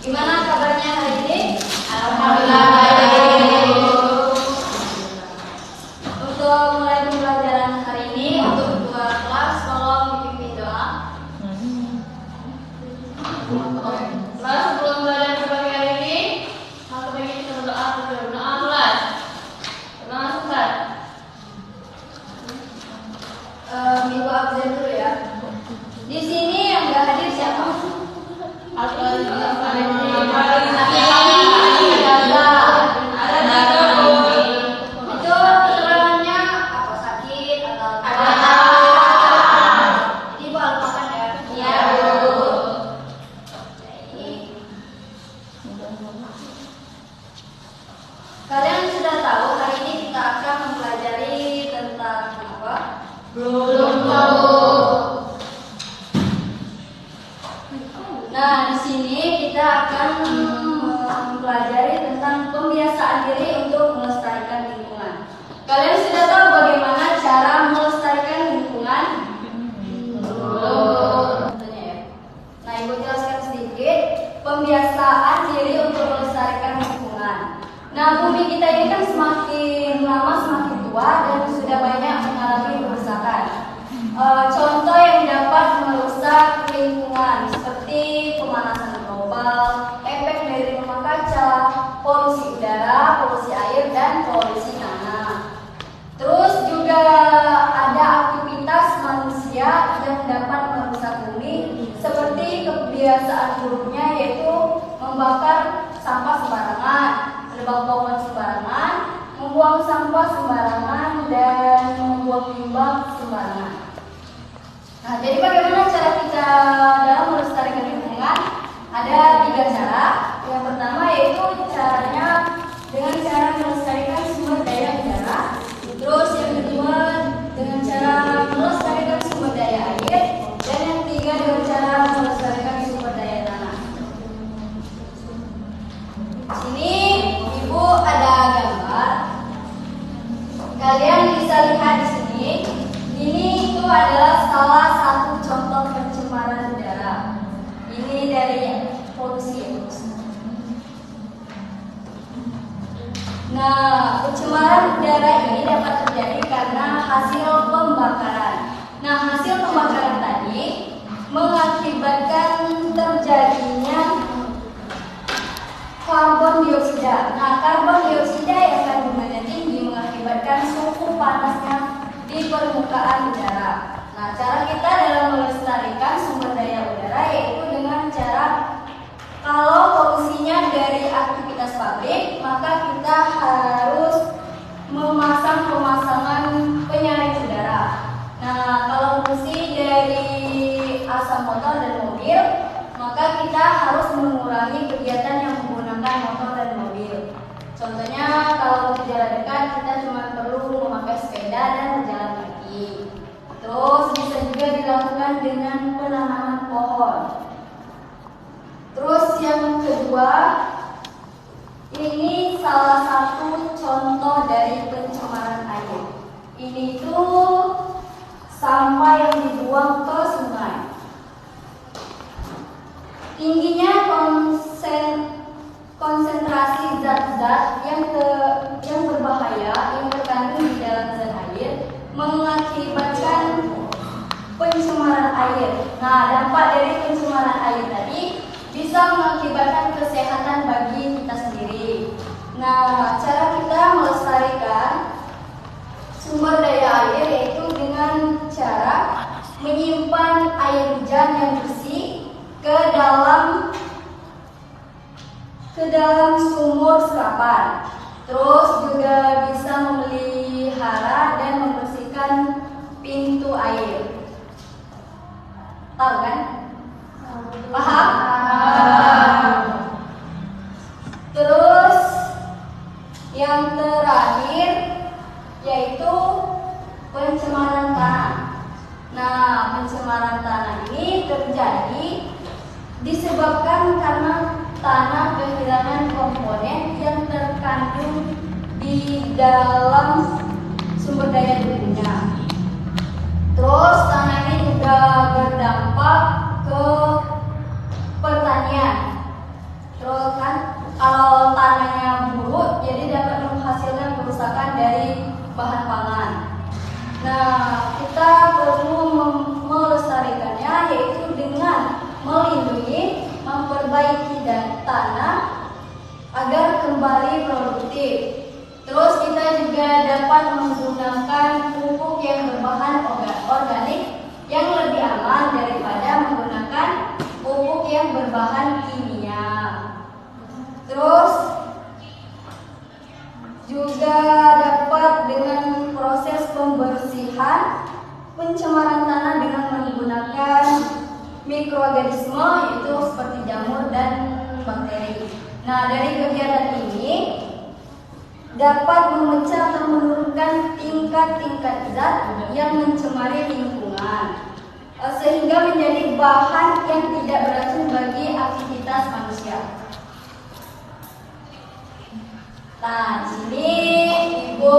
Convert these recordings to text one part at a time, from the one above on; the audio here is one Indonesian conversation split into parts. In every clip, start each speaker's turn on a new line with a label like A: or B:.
A: Gimana kabarnya hari ini?
B: Alhamdulillah baik.
A: Untuk mulai pembelajaran hari ini, untuk ketua kelas tolong dipimpin doa.
B: Kelas sebelum belajar pagi hari ini, maka bagi kita berdoa kelas. Terima kasih Ustaz.
A: Ibu absen dulu ya. Di sini yang nggak hadir siapa? Kalian sudah tahu hari ini kita akan mempelajari tentang apa?
B: Belum tahu.
A: Nah, di sini kita akan mempelajari tentang pembiasaan diri untuk melestarikan lingkungan. Kalian sudah tahu bagaimana cara melestarikan lingkungan? Tentunya ya. Nah, Ibu jelaskan sedikit pembiasaan diri untuk melestarikan lingkungan. Nah, bumi kita ini kan semakin lama semakin tua dan sudah banyak mengalami kerusakan. Contoh yang dapat merusak lingkungan seperti pemanasan global, efek dari rumah kaca, polusi udara, polusi air, dan polusi tanah. Terus juga ada aktivitas manusia yang dapat merusak bumi seperti kebiasaan buruknya yaitu membakar sampah sembarangan, menebang pohon sembarangan, membuang sampah sembarangan, dan membuang limbah sembarangan. Nah, jadi bagaimana cara kita dalam melestarikan lingkungan? Ada 3 cara. Yang pertama yaitu caranya dengan cara melestarikan sumber daya udara. Terus yang kedua dengan cara melestarikan sumber daya air. Dan yang ketiga dengan cara melestarikan sumber daya tanah. Di sini Ibu ada gambar. Kalian bisa lihat di sini. Ini itu adalah salah satu contoh pencemaran udara. Ini dari polusi. Nah, pencemaran udara ini dapat terjadi karena hasil pembakaran. Nah, hasil pembakaran tadi mengakibatkan terjadinya karbon dioksida. Nah, karbon dioksida yang kandungannya tinggi mengakibatkan suhu panasnya di permukaan udara. Nah, cara kita dalam melestarikan sumber daya udara yaitu dengan cara kalau polusinya dari aktivitas pabrik, maka kita harus memasang pemasangan penyaring udara. Nah, kalau polusi dari asap motor dan mobil, maka kita harus mengurangi kegiatan yang menggunakan motor dan mobil. Contohnya kalau untuk jalan dekat kita cuma perlu memakai sepeda dan berjalan kaki. Terus bisa juga dilakukan dengan penanaman pohon. Terus yang kedua, ini salah satu contoh dari pencemaran air. Ini tuh sampah yang dibuang ke sungai. Tingginya konsentrasi zat-zat yang berbahaya yang terkandung di dalam zat air mengakibatkan pencemaran air. Nah, dampak dari pencemaran air tadi bisa mengakibatkan kesehatan bagi kita sendiri. Nah, cara kita melestarikan sumber daya air yaitu dengan cara menyimpan air hujan yang bersih ke dalam sumur serapan. Terus juga bisa memelihara dan membersihkan pintu air. Tahu kan? Paham? Terus yang terakhir yaitu pencemaran tanah. Nah, pencemaran tanah ini terjadi disebabkan karena tanah kehilangan komponen yang terkandung di dalam sumber daya dulunya. Terus Nah, kita perlu melestarikannya yaitu dengan melindungi, memperbaiki tanah agar kembali produktif. Terus kita juga dapat menggunakan pupuk yang berbahan organik yang lebih aman daripada menggunakan pupuk yang berbahan kimia. Terus juga dapat dengan proses pembersihan pencemaran tanah dengan menggunakan mikroorganisme yaitu seperti jamur dan bakteri. Nah, dari kegiatan ini dapat memecah atau menurunkan tingkat-tingkat zat yang mencemari lingkungan sehingga menjadi bahan yang tidak beracun bagi aktivitas manusia. Nah, di sini Ibu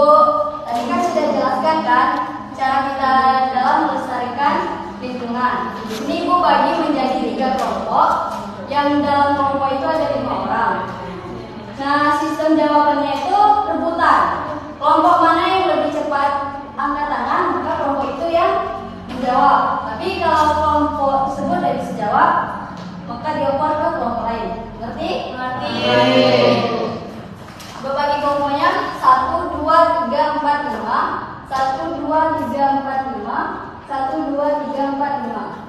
A: tadi kan sudah jelaskan kan cara kita dalam melestarikan lingkungan. Di sini Ibu bagi menjadi 3 kelompok, yang dalam kelompok itu ada 5 orang. Nah, sistem jawabannya itu rebutan. Kelompok mana yang lebih cepat angkat tangan, maka kelompok itu yang menjawab. Tapi kalau kelompok tersebut tidak bisa jawab, maka dioper ke kelompok lain. Ngerti?
B: Ngerti.
A: Bagi kelompoknya 1, 2, 3, 4, 5. 1, 2, 3, 4, 5. 1, 2, 3, 4, 5.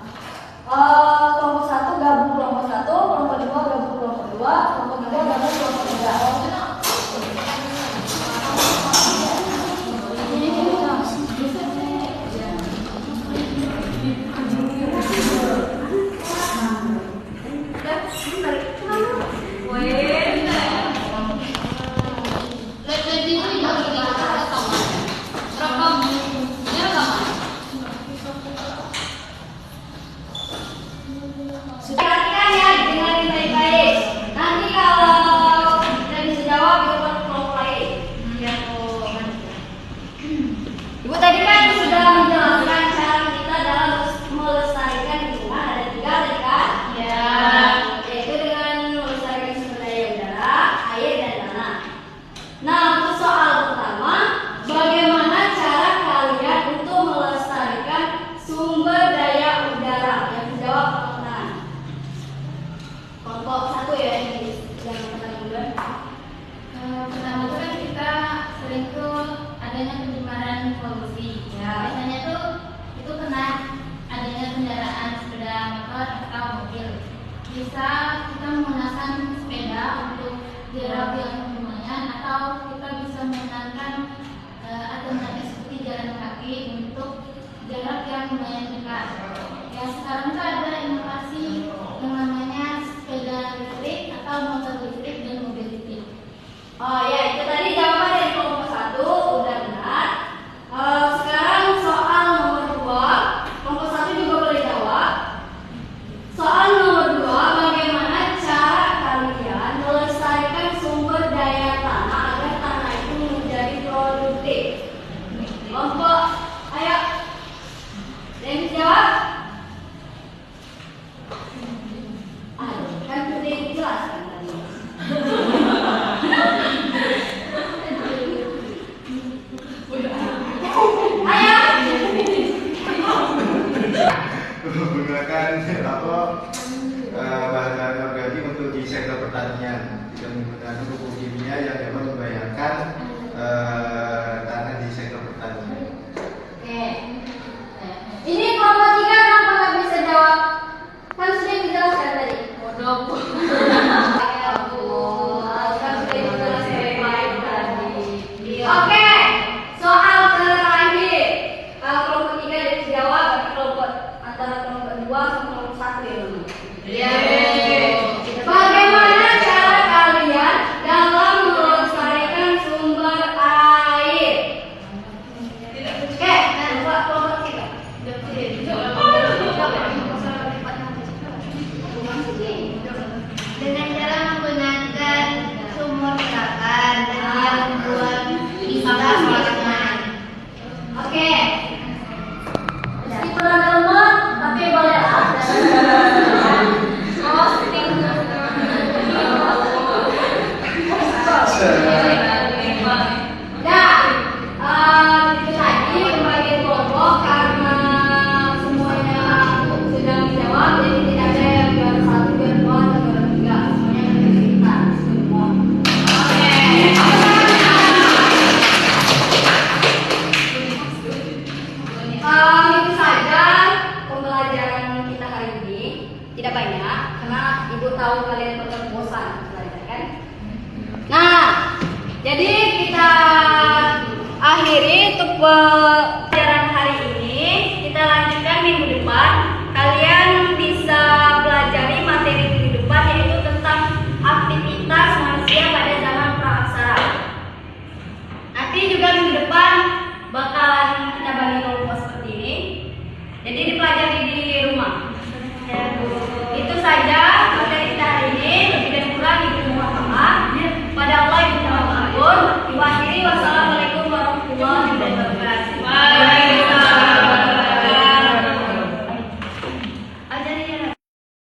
A: Kelompok 1 gabung kelompok 1, kelompok 2 gabung kelompok 2, kelompok 3 gabung kelompok 3. Perhatikan ya, dengerin baik-baik. Nanti kalau tidak bisa jawab, diubah ke kelompok lain. Ibu tadi kan sudah menjelaskan cara kita dalam melestarikan lingkungan. Ada 3 tadi kan?
B: Ya.
A: Yaitu dengan melestarikan sumber daya udara, air, dan tanah. Nah, untuk soal pertama, bagaimana cara kalian untuk melestarikan sumber daya udara? Yang dijawab tangan. Kelompok 1 ya, yang pertama duluan.
B: Pertama itu kan kita sering tuh adanya pencemaran polusi.
A: Ya.
B: Biasanya tuh itu kena adanya kendaraan sepeda motor atau mobil. Bisa kita menggunakan sepeda untuk jarak yang lumayan, atau kita bisa menggunakan alternatif seperti jalan kaki untuk jarak yang lumayan dekat. Ya, sekarang tuh ada inovasi yang namanya sepeda listrik atau motor listrik dan mobil listrik.
A: Oh ya, itu tadi jawaban dari kelompok 1 udah benar. Sekarang soal nomor 2, kelompok 1 juga boleh jawab. Soal nomor 2, bagaimana cara kalian melestarikan sumber daya tanah agar tanah itu menjadi produktif? Kelompok, ayo. Yang bisa jawab? Kan sudah dijelaskan tadi.
C: Menggunakan bahan-bahan organik untuk di sektor pertanian, tidak menggunakan pupuk kimia yang dapat membahayakan tanah di sektor pertanian.
A: Oke. Ini kelompok 3 kenapa nggak bisa jawab? Kan sudah dijelaskan tadi.
B: Bodoh.
A: Ya ampun, kan sudah dijelaskan baik tadi. Oke, soal terakhir. Kalau kelompok 3 tidak bisa jawab, berarti kelompok antara kelompok 2 sama kelompok 1 ya.
B: Iya.
A: Bagaimana cara kalian dalam Itu saja pembelajaran kita hari ini. Tidak banyak, karena ibu tahu kalian bakal bosan belajar kan? Nah, jadi kita akhiri untuk